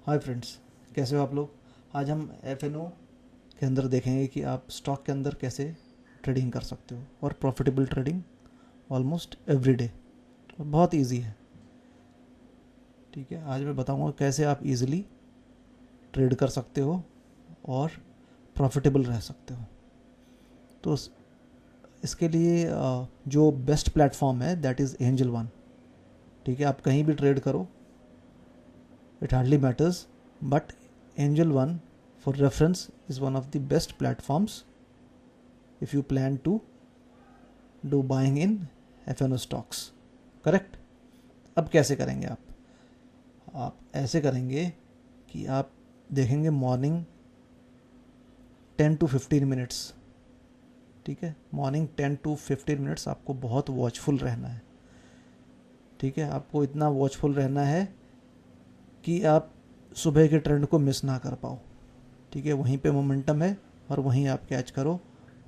Hi friends, कैसे हो आप लोग। आज हम एफ के अंदर देखेंगे कि आप स्टॉक के अंदर कैसे ट्रेडिंग कर सकते हो और profitable trading almost every day. और बहुत इजी है। ठीक है, आज मैं बताऊंगा कैसे आप इजीली ट्रेड कर सकते हो और प्रॉफिटेबल रह सकते हो। तो इसके लिए जो बेस्ट प्लेटफॉर्म है दैट इज़ एंजल वन। ठीक है, आप कहीं भी ट्रेड करो, it hardly matters, but angel one for reference is one of the best platforms if you plan to do buying in FNO stocks. Correct. अब कैसे करेंगे आप ऐसे करेंगे कि आप देखेंगे मॉर्निंग 10 to 15 मिनट्स। ठीक है, मॉर्निंग 10 to 15 मिनट्स आपको बहुत वॉचफुल रहना है। ठीक है, आपको इतना वॉचफुल रहना है कि आप सुबह के ट्रेंड को मिस ना कर पाओ। ठीक है, वहीं पे मोमेंटम है और वहीं आप कैच करो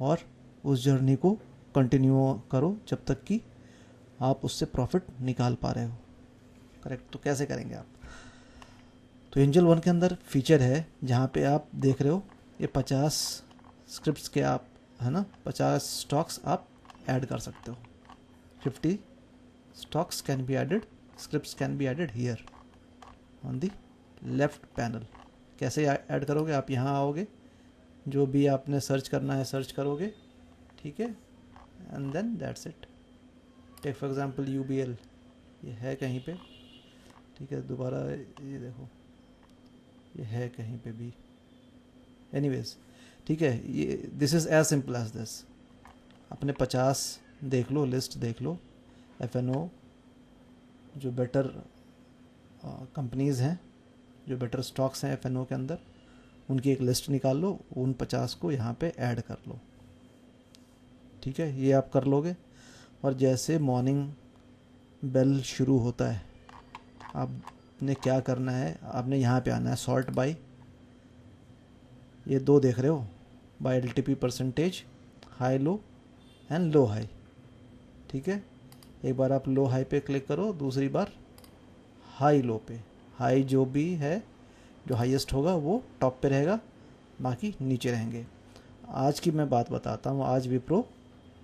और उस जर्नी को कंटिन्यू करो जब तक कि आप उससे प्रॉफिट निकाल पा रहे हो। करेक्ट। तो कैसे करेंगे आप? तो एंजल वन के अंदर फीचर है जहाँ पे आप देख रहे हो ये 50 स्क्रिप्ट्स के आप है ना, 50 स्टॉक्स आप ऐड कर सकते हो। 50 stocks can be added, scripts can be added here on the left panel. कैसे ऐड करोगे? आप यहाँ आओगे, जो भी आपने सर्च करना है सर्च करोगे। ठीक है, and then that's it. Take for example UBL, ये है कहीं पे। ठीक है, दोबारा ये देखो, ये है कहीं पे भी। एनीवेज, ठीक है, ये this is as simple as this. अपने 50 देख लो, लिस्ट देख लो, FNO जो बेटर कंपनीज़ हैं, जो बेटर स्टॉक्स हैं FNO के अंदर, उनकी एक लिस्ट निकाल लो, उन 50 को यहाँ पे ऐड कर लो। ठीक है, ये आप कर लोगे। और जैसे मॉर्निंग बेल शुरू होता है, आपने क्या करना है, आपने यहाँ पे आना है सॉर्ट बाय। ये दो देख रहे हो, by LTP percentage, high low and low high. ठीक है, एक बार आप लो हाई पे क्लिक करो, दूसरी बार हाई लो पे। हाई जो भी है, जो हाईएस्ट होगा वो टॉप पे रहेगा, बाकी नीचे रहेंगे। आज की मैं बात बताता हूँ, आज विप्रो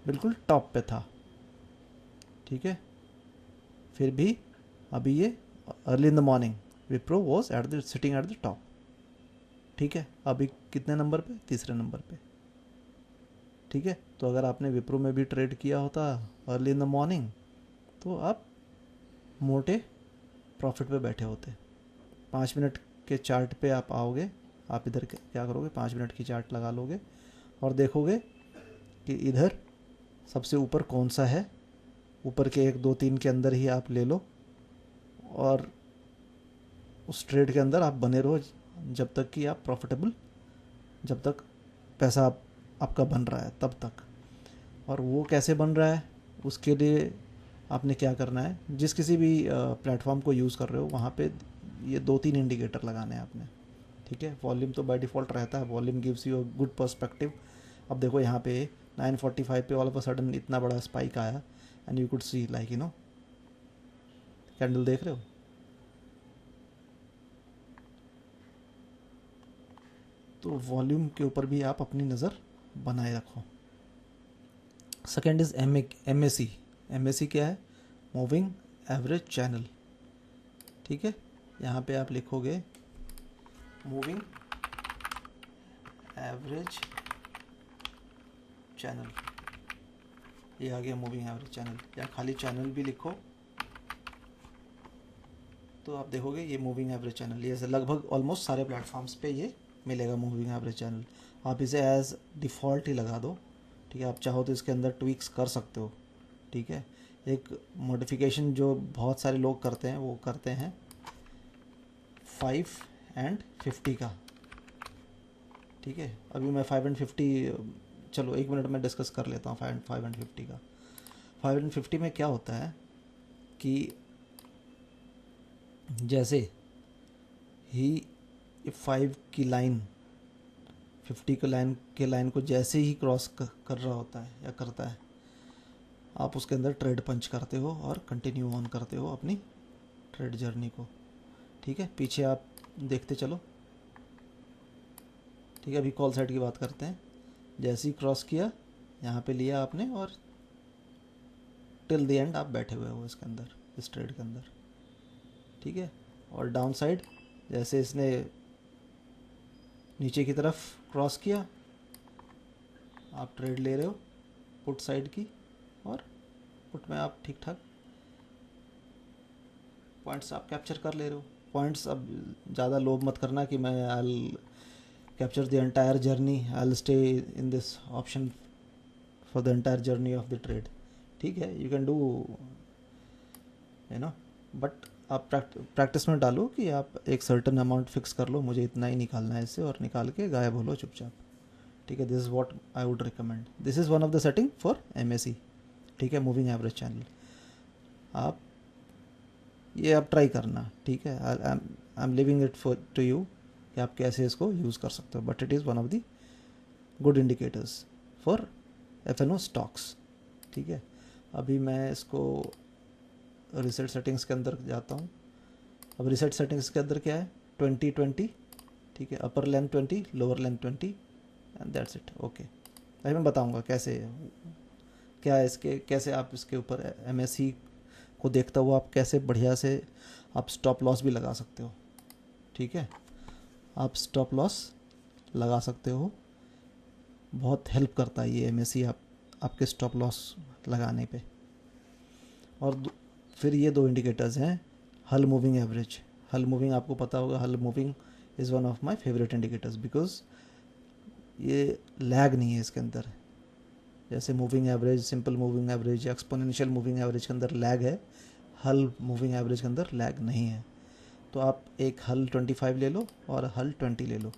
बिल्कुल टॉप पे था। ठीक है, फिर भी अभी ये early in the morning Wipro was at the sitting at the top. ठीक है, अभी कितने नंबर पे? तीसरे नंबर पे। ठीक है, तो अगर आपने विप्रो में भी ट्रेड किया होता अर्ली इन द मॉर्निंग तो आप मोटे प्रॉफिट पे बैठे होते। 5 मिनट के चार्ट पे आप आओगे, आप इधर क्या करोगे, 5 मिनट की चार्ट लगा लोगे और देखोगे कि इधर सबसे ऊपर कौन सा है। ऊपर के 1 2 3 के अंदर ही आप ले लो और उस ट्रेड के अंदर आप बने रहो जब तक कि आप प्रॉफिटेबल, जब तक पैसा आपका बन रहा है तब तक। और वो कैसे बन रहा है, उसके लिए आपने क्या करना है, जिस किसी भी प्लेटफॉर्म को यूज़ कर रहे हो वहाँ पे ये 2 3 इंडिकेटर लगाने हैं आपने। ठीक है, वॉल्यूम तो बाय डिफ़ॉल्ट रहता है, volume gives you a good perspective. अब देखो यहाँ पे 9:45 पे ऑल ऑफ अ सडन इतना बड़ा स्पाइक आया and you could see like candle देख रहे हो। तो वॉल्यूम के ऊपर भी आप अपनी नज़र बनाए रखो। Second is MAC। MAC क्या है? Moving average channel. ठीक है, यहाँ पे आप लिखोगे मूविंग एवरेज चैनल, ये आ गया मूविंग एवरेज चैनल। या खाली चैनल भी लिखो तो आप देखोगे ये मूविंग एवरेज चैनल, ये लगभग ऑलमोस्ट सारे प्लेटफॉर्म्स पे ये मिलेगा मूविंग एवरेज चैनल। आप इसे एज डिफ़ॉल्ट ही लगा दो। ठीक है, आप चाहो तो इसके अंदर ट्विक्स कर सकते हो। ठीक है, एक मॉडिफिकेशन जो बहुत सारे लोग करते हैं वो करते हैं 5 and 50 का। ठीक है, अभी मैं 5 and 50, चलो 1 मिनट में डिस्कस कर लेता हूँ 5 and 50 का। 5 and 50 में क्या होता है कि जैसे ही 5 की लाइन 50 के लाइन को जैसे ही क्रॉस कर रहा होता है या करता है, आप उसके अंदर ट्रेड पंच करते हो और कंटिन्यू ऑन करते हो अपनी ट्रेड जर्नी को। ठीक है, पीछे आप देखते चलो। ठीक है, अभी कॉल साइड की बात करते हैं। जैसे ही क्रॉस किया, यहाँ पे लिया आपने और टिल द एंड आप बैठे हुए हो इसके अंदर, इस ट्रेड के अंदर। ठीक है, और डाउन साइड जैसे इसने नीचे की तरफ क्रॉस किया, आप ट्रेड ले रहे हो पुट साइड की, और पुट में आप ठीक ठाक पॉइंट्स आप कैप्चर कर ले रहे हो। पॉइंट्स अब ज़्यादा लोभ मत करना कि मैं I capture the entire journey, I stay in this option for the entire journey of the trade. ठीक है, you can do no, but आप प्रैक्टिस में डालो कि आप एक सर्टन अमाउंट फिक्स कर लो, मुझे इतना ही निकालना है इससे, और निकाल के गायब हो लो चुपचाप। ठीक है, this is what I would recommend. This is one of the setting for MACD। ठीक है, मूविंग एवरेज चैनल आप ये आप ट्राई करना। ठीक है, I am leaving it for to you कि आप कैसे इसको यूज़ कर सकते हो, but it is one of the good indicators for FNO stocks. ठीक है, अभी मैं इसको रिसेट सेटिंग्स के अंदर जाता हूँ। अब रिसेट सेटिंग्स के अंदर क्या है, 20-20। ठीक है, upper length 20, lower length 20, and that's it. Okay, अभी मैं बताऊँगा कैसे, क्या इसके कैसे आप इसके ऊपर MACD को देखता हुआ आप कैसे बढ़िया से आप स्टॉप लॉस भी लगा सकते हो। ठीक है, आप स्टॉप लॉस लगा सकते हो, बहुत हेल्प करता है ये MACD आपके स्टॉप लॉस लगाने पे। और फिर ये दो इंडिकेटर्स हैं, हल मूविंग एवरेज। हल मूविंग आपको पता होगा, हल moving is one of my favourite indicators because ये लैग नहीं है इसके अंदर। जैसे moving average, simple moving average, exponential moving average के अंदर लैग है, हल मूविंग एवरेज के अंदर लैग नहीं है। तो आप एक हल 25 ले लो और हल 20 ले लो।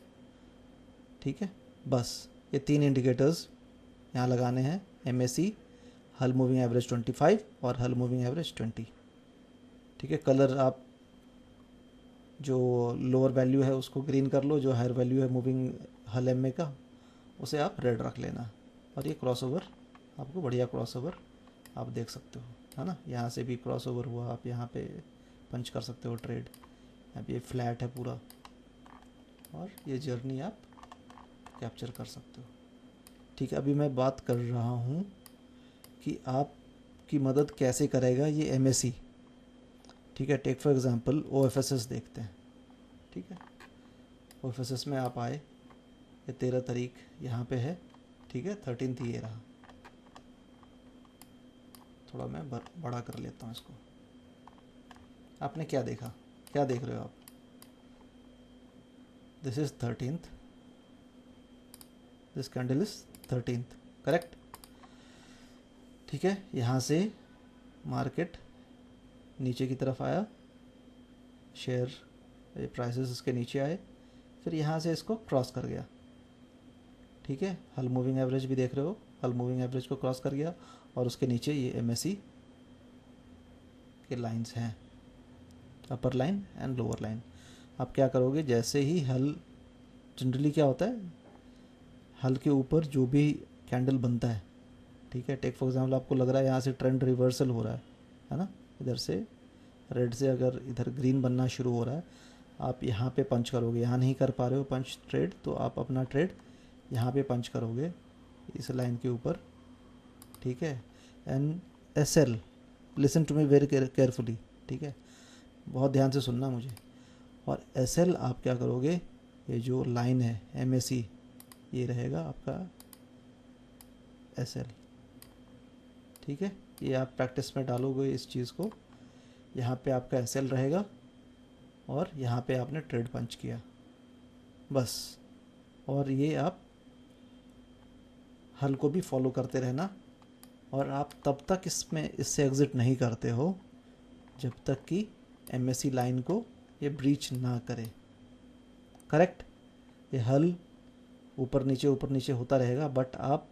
ठीक है, बस ये तीन इंडिकेटर्स यहाँ लगाने हैं, MACD, हल मूविंग एवरेज 25 और हल मूविंग एवरेज 20। ठीक है, कलर आप जो लोअर वैल्यू है उसको ग्रीन कर लो, जो हायर वैल्यू है मूविंग हल MA का उसे आप रेड रख लेना। और ये क्रॉसओवर आपको बढ़िया क्रॉसओवर आप देख सकते हो, है ना। यहाँ से भी क्रॉसओवर हुआ, आप यहाँ पे पंच कर सकते हो ट्रेड। अब ये फ्लैट है पूरा, और ये जर्नी आप कैप्चर कर सकते हो। ठीक है, अभी मैं बात कर रहा हूँ कि आपकी मदद कैसे करेगा ये MACD। ठीक है, टेक फॉर एग्जांपल OFSS देखते हैं। ठीक है, OFSS में आप आए, ये 13 तारीख यहाँ पे है। ठीक है, 13th ये रहा। थोड़ा मैं बड़ा कर लेता हूँ इसको। आपने क्या देखा, क्या देख रहे हो आप, this is 13th, this candle is 13th, correct. ठीक है, यहाँ से मार्केट नीचे की तरफ आया, शेयर प्राइसेस इसके नीचे आए, फिर यहाँ से इसको क्रॉस कर गया। ठीक है, हल मूविंग एवरेज भी देख रहे हो, हल मूविंग एवरेज को क्रॉस कर गया, और उसके नीचे ये MACD के लाइंस हैं, अपर लाइन एंड लोअर लाइन। आप क्या करोगे, जैसे ही हल, जनरली क्या होता है, हल के ऊपर जो भी कैंडल बनता है, ठीक है, टेक फॉर एग्जाम्पल आपको लग रहा है यहाँ से ट्रेंड रिवर्सल हो रहा है ना, इधर से रेड से अगर इधर ग्रीन बनना शुरू हो रहा है, आप यहाँ पे पंच करोगे। यहाँ नहीं कर पा रहे हो पंच ट्रेड, तो आप अपना ट्रेड यहाँ पे पंच करोगे इस लाइन के ऊपर। ठीक है, and SL, listen to me very carefully. ठीक है, बहुत ध्यान से सुनना मुझे। और SL आप क्या करोगे, ये जो लाइन है MACD, ये रहेगा आपका SL। ठीक है, ये आप प्रैक्टिस में डालोगे इस चीज़ को। यहाँ पे आपका SL रहेगा, और यहाँ पे आपने ट्रेड पंच किया, बस। और ये आप हल को भी फॉलो करते रहना, और आप तब तक इससे एग्ज़िट नहीं करते हो जब तक कि MACD लाइन को ये ब्रीच ना करे, करेक्ट। ये हल ऊपर नीचे होता रहेगा, बट आप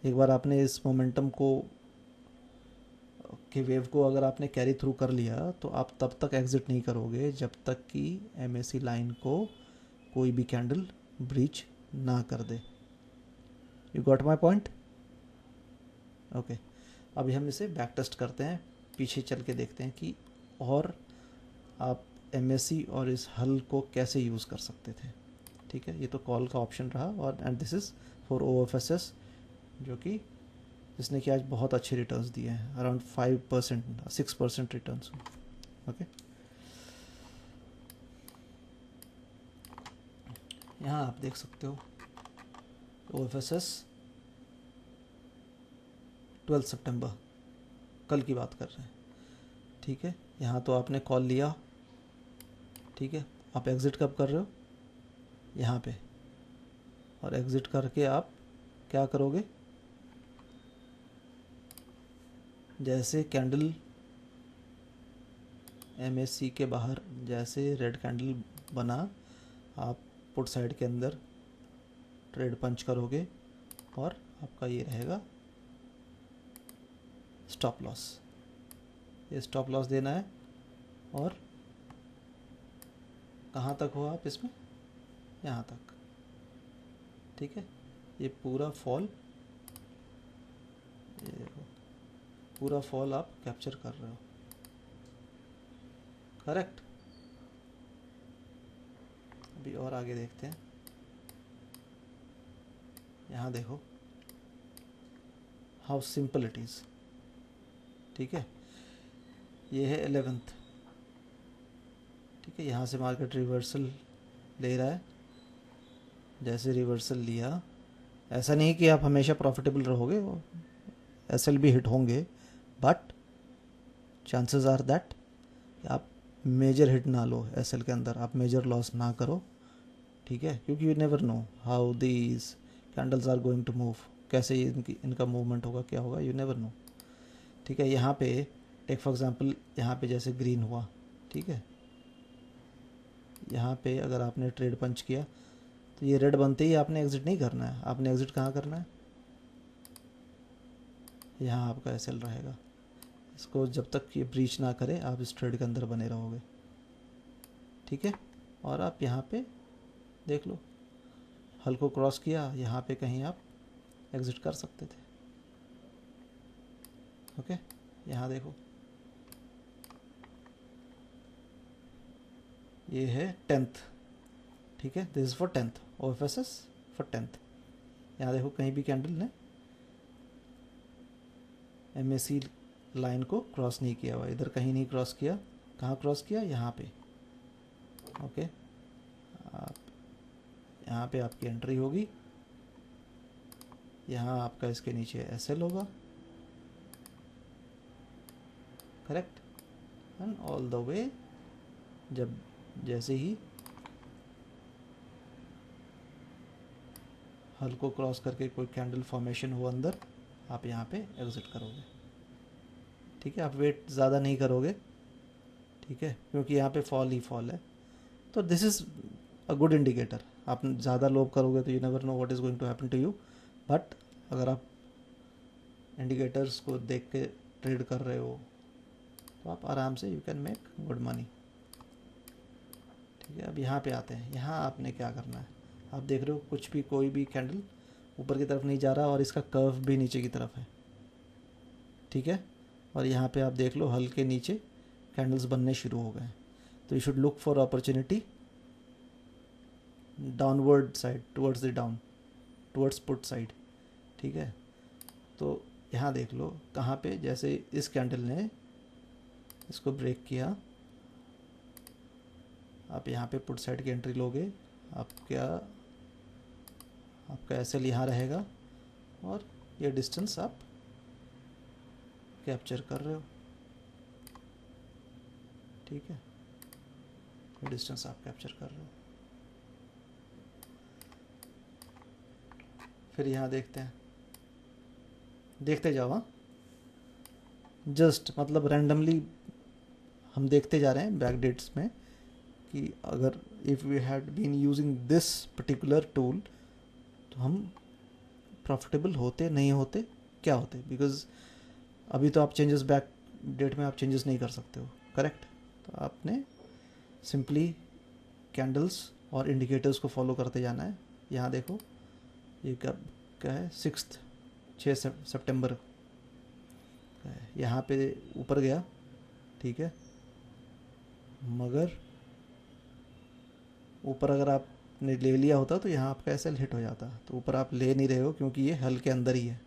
एक बार आपने इस मोमेंटम को के वेव को अगर आपने कैरी थ्रू कर लिया, तो आप तब तक एग्ज़िट नहीं करोगे जब तक कि MACD लाइन को कोई भी कैंडल ब्रीच ना कर दे। You got my point, okay. अभी हम इसे बैक टेस्ट करते हैं, पीछे चल के देखते हैं कि और आप एमएससी और इस हल को कैसे यूज़ कर सकते थे। ठीक है, ये तो कॉल का ऑप्शन रहा। और and this is for OFSS, जो कि जिसने कि आज बहुत अच्छे रिटर्न्स दिए हैं, अराउंड 5% 6% रिटर्न्स। ओके, यहाँ आप देख सकते हो ओएफएसएस 12 सितंबर, कल की बात कर रहे हैं। ठीक है, यहाँ तो आपने कॉल लिया। ठीक है, आप एग्ज़िट कब कर रहे हो, यहाँ पे, और एग्ज़िट करके आप क्या करोगे, जैसे कैंडल एमएससी के बाहर जैसे रेड कैंडल बना, आप पुट साइड के अंदर ट्रेड पंच करोगे और आपका ये रहेगा स्टॉप लॉस। ये स्टॉप लॉस देना है। और कहाँ तक हो आप इसमें, यहाँ तक। ठीक है, ये पूरा फॉल, ये देखो पूरा फॉल आप कैप्चर कर रहे हो। करेक्ट। अभी और आगे देखते हैं। यहाँ देखो हाउ सिंपल इट इज़। ठीक है, ये है 11th। ठीक है, यहाँ से मार्केट रिवर्सल ले रहा है। जैसे रिवर्सल लिया, ऐसा नहीं कि आप हमेशा प्रॉफिटेबल रहोगे, एसएल भी हिट होंगे, बट चांसेस आर दैट आप मेजर हिट ना लो एसएल के अंदर, आप मेजर लॉस ना करो। ठीक है, क्योंकि you never know how these candles are going to move, कैसे इनका मूवमेंट होगा, क्या होगा, यू नेवर नो। ठीक है, यहाँ पे टेक फॉर एग्जांपल, यहाँ पे जैसे ग्रीन हुआ। ठीक है, यहाँ पे अगर आपने ट्रेड पंच किया तो ये रेड बनते ही आपने एग्ज़िट नहीं करना है। आपने एग्ज़िट कहाँ करना है, यहाँ आपका एसएल रहेगा। इसको जब तक ये ब्रीच ना करे आप इस ट्रेड के अंदर बने रहोगे। ठीक है, और आप यहाँ पे देख लो, हल को क्रॉस किया, यहाँ पे कहीं आप एग्ज़िट कर सकते थे। ओके, यहाँ देखो ये है 10th। ठीक है, this is for 10th, OFSS for 10th। यहाँ देखो कहीं भी कैंडल ने एमएससी लाइन को क्रॉस नहीं किया हुआ, इधर कहीं नहीं क्रॉस किया। कहाँ क्रॉस किया, यहाँ पे। ओके, आप यहाँ पे आपकी एंट्री होगी, यहाँ आपका इसके नीचे एसएल होगा। Correct, and all the way जब जैसे ही हल को क्रॉस करके कोई कैंडल फॉर्मेशन हो अंदर, आप यहाँ पे एग्ज़िट करोगे। ठीक है, आप वेट ज़्यादा नहीं करोगे। ठीक है, क्योंकि यहाँ पे फॉल ही फॉल है, तो this is a good indicator. आप ज़्यादा लोब करोगे तो you never know what is going to happen to you, but अगर आप इंडिकेटर्स को देख के ट्रेड कर रहे हो तो आप आराम से you can make good money. ठीक है, अब यहाँ पे आते हैं। यहाँ आपने क्या करना है, आप देख रहे हो कुछ भी, कोई भी कैंडल ऊपर की तरफ नहीं जा रहा और इसका कर्व भी नीचे की तरफ है। ठीक है, और यहाँ पे आप देख लो हल के नीचे कैंडल्स बनने शुरू हो गए। तो you should look for opportunity downward side, towards the down, towards put side. ठीक है, तो यहाँ देख लो कहाँ पे, जैसे इस कैंडल ने इसको ब्रेक किया, आप यहाँ पे पुट साइड की एंट्री लोगे। आपका एसएल यहाँ रहेगा और ये डिस्टेंस आप कैप्चर कर रहे हो। ठीक है, ये डिस्टेंस आप कैप्चर कर रहे हो। फिर यहाँ देखते हैं, देखते जाओ। हाँ, जस्ट मतलब रैंडमली हम देखते जा रहे हैं बैक डेट्स में कि अगर if we had been using this particular tool तो हम प्रॉफिटेबल होते, नहीं होते, क्या होते। बिकॉज अभी तो आप चेंजेस बैक डेट में आप चेंजेस नहीं कर सकते हो। करेक्ट, तो आपने सिंपली कैंडल्स और इंडिकेटर्स को फॉलो करते जाना है। यहाँ देखो ये कब क्या है, 6 सितंबर यहाँ पे ऊपर गया। ठीक है, मगर ऊपर अगर आपने ले लिया होता तो यहाँ आपका एस एल हिट हो जाता, तो ऊपर आप ले नहीं रहे हो क्योंकि ये हल के अंदर ही है,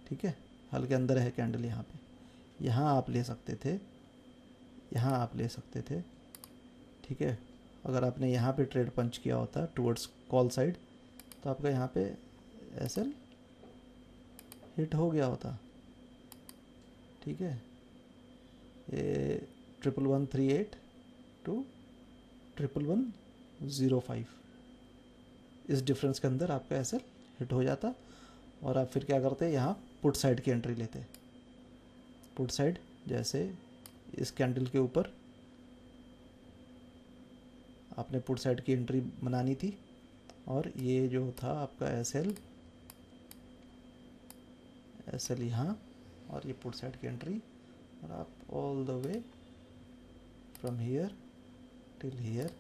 ठीक है, हल के अंदर है कैंडल यहाँ पे। यहाँ आप ले सकते थे, यहाँ आप ले सकते थे, ठीक है। अगर आपने यहाँ पे ट्रेड पंच किया होता टुवर्ड्स कॉल साइड तो आपका यहाँ पे एस एल हिट हो गया होता, ठीक है। ये 11138 टू 11105, इस डिफरेंस के अंदर आपका एस एल हिट हो जाता और आप फिर क्या करते, यहाँ पुट साइड की एंट्री लेते। पुट साइड जैसे इस कैंडल के ऊपर आपने पुट साइड की एंट्री बनानी थी और ये जो था आपका एस एल यहाँ और ये पुट साइड की एंट्री, और आप all the way from here till here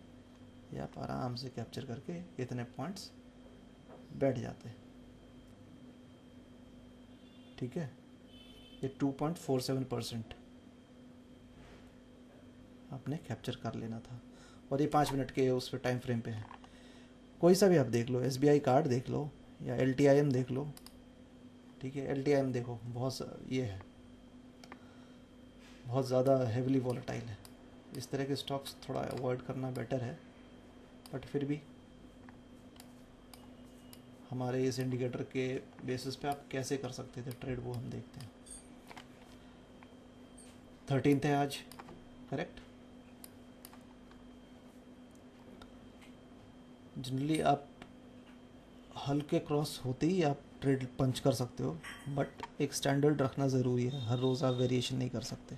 ये आप आराम से कैप्चर करके इतने पॉइंट्स बैठ जाते, ठीक है। ये 2.47% आपने कैप्चर कर लेना था और ये 5 मिनट के उस पर टाइम फ्रेम पे है। कोई सा भी आप देख लो, SBI कार्ड देख लो या LTIM देख लो, ठीक है। LTIM देखो ये है, बहुत ज़्यादा हेविली वॉलेटाइल है। इस तरह के स्टॉक्स थोड़ा अवॉइड करना बेटर है, बट फिर भी हमारे इस इंडिकेटर के बेसिस पे आप कैसे कर सकते थे ट्रेड वो हम देखते हैं। 13th है आज, करेक्ट। जनरली आप हल्के क्रॉस होते ही आप ट्रेड पंच कर सकते हो, बट एक स्टैंडर्ड रखना ज़रूरी है, हर रोज़ आप वेरिएशन नहीं कर सकते।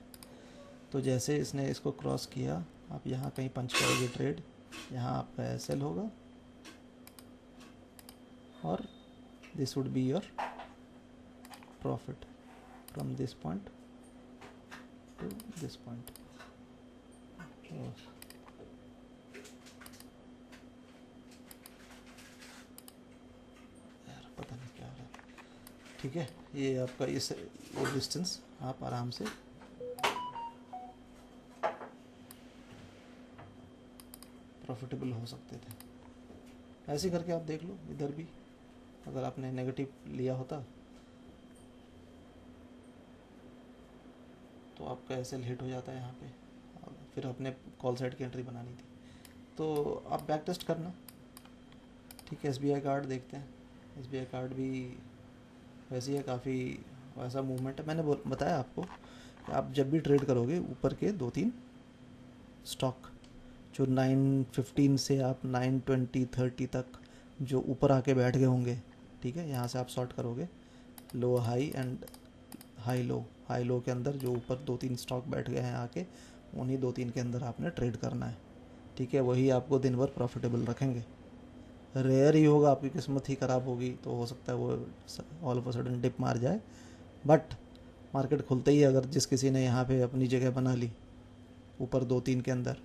तो जैसे इसने इसको क्रॉस किया आप यहाँ कहीं पंच करोगे ट्रेड, यहाँ आपका एस एल होगा और this would be your profit from this point two this point. यार पता नहीं क्या हो रहा है, ठीक है। ये आपका ये डिस्टेंस आप आराम से प्रॉफिटेबल हो सकते थे। ऐसे करके आप देख लो, इधर भी अगर आपने नेगेटिव लिया होता तो आपका एस एल हिट हो जाता है यहाँ पे, फिर अपने कॉल साइड की एंट्री बनानी थी। तो आप बैक टेस्ट करना, ठीक है। SBI कार्ड देखते हैं, SBI कार्ड भी वैसे ही है, काफ़ी वैसा मूवमेंट है। मैंने बताया आपको कि आप जब भी ट्रेड करोगे ऊपर के 2-3 स्टॉक जो 9:15 से आप 9:20-30 तक जो ऊपर आके बैठ गए होंगे, ठीक है, यहाँ से आप शॉर्ट करोगे लो हाई एंड हाई लो के अंदर जो ऊपर 2-3 स्टॉक बैठ गए हैं आके, उन्हीं 2-3 के अंदर आपने ट्रेड करना है, ठीक है। वही आपको दिन भर प्रॉफिटेबल रखेंगे। रेयर ही होगा, आपकी किस्मत ही ख़राब होगी तो हो सकता है वो all of a sudden dip मार जाए, बट मार्केट खुलते ही अगर जिस किसी ने यहाँ पे अपनी जगह बना ली ऊपर 2-3 के अंदर,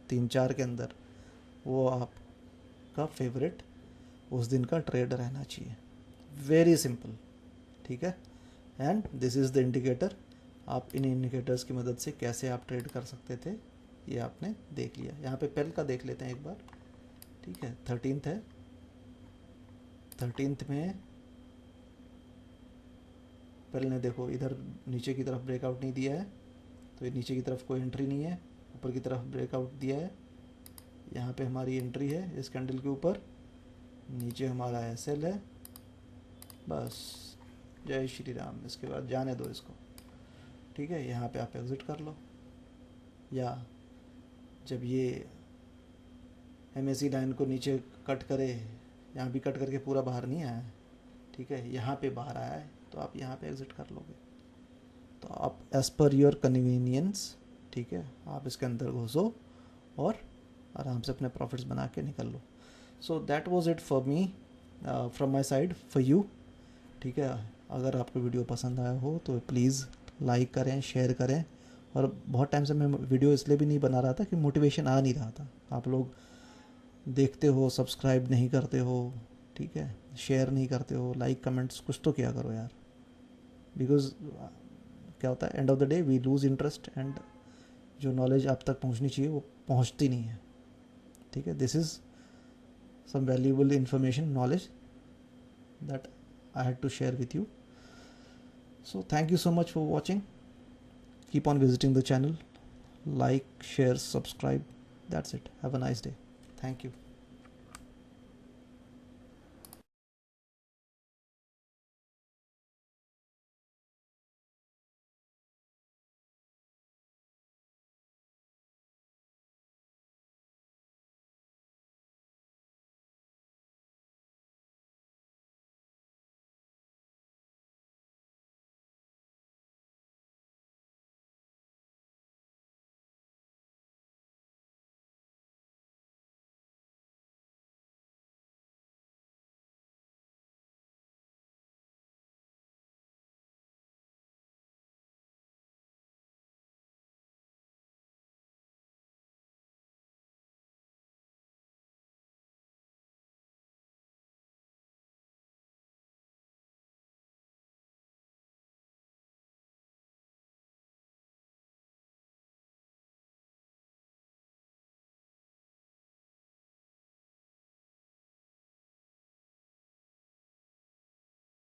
3-4 के अंदर, वो आपका फेवरेट उस दिन का ट्रेड रहना चाहिए। वेरी सिंपल, ठीक है। And this is the indicator. आप इन इंडिकेटर्स की मदद से कैसे आप ट्रेड कर सकते थे ये आपने देख लिया। यहाँ पे पेल का देख लेते हैं एक बार, ठीक है। 13th है, 13th में पेल ने देखो इधर नीचे की तरफ ब्रेकआउट नहीं दिया है, तो ये नीचे की तरफ कोई एंट्री नहीं है, ऊपर की तरफ ब्रेकआउट दिया है, यहाँ पे हमारी एंट्री है इस कैंडल के ऊपर, नीचे हमारा एस एल है, बस जय श्री राम। इसके बाद जाने दो इसको, ठीक है। यहाँ पे आप एग्ज़िट कर लो, या जब ये MACD लाइन को नीचे कट करे, यहाँ भी कट करके पूरा बाहर नहीं आया है, ठीक है, यहाँ पे बाहर आया है, तो आप यहाँ पे एग्ज़िट कर लोगे। तो आप एज़ पर योर कन्वीनियंस, ठीक है, आप इसके अंदर घुसो और आराम से अपने प्रॉफिट्स बना के निकल लो। So that was it for me, from my side for you, ठीक है। अगर आपको वीडियो पसंद आया हो तो प्लीज़ लाइक करें, शेयर करें। और बहुत टाइम से मैं वीडियो इसलिए भी नहीं बना रहा था कि मोटिवेशन आ नहीं रहा था। आप लोग देखते हो, सब्सक्राइब नहीं करते हो, ठीक है, शेयर नहीं करते हो, लाइक कमेंट्स कुछ तो किया करो यार, बिकॉज क्या होता है end of the day we lose interest and जो नॉलेज आप तक पहुंचनी चाहिए वो पहुंचती नहीं है। ठीक है, this is some valuable information, knowledge that I had to share with you. So thank you so much for watching. Keep on visiting the channel. Like, share, subscribe. That's it. Have a nice day. Thank you.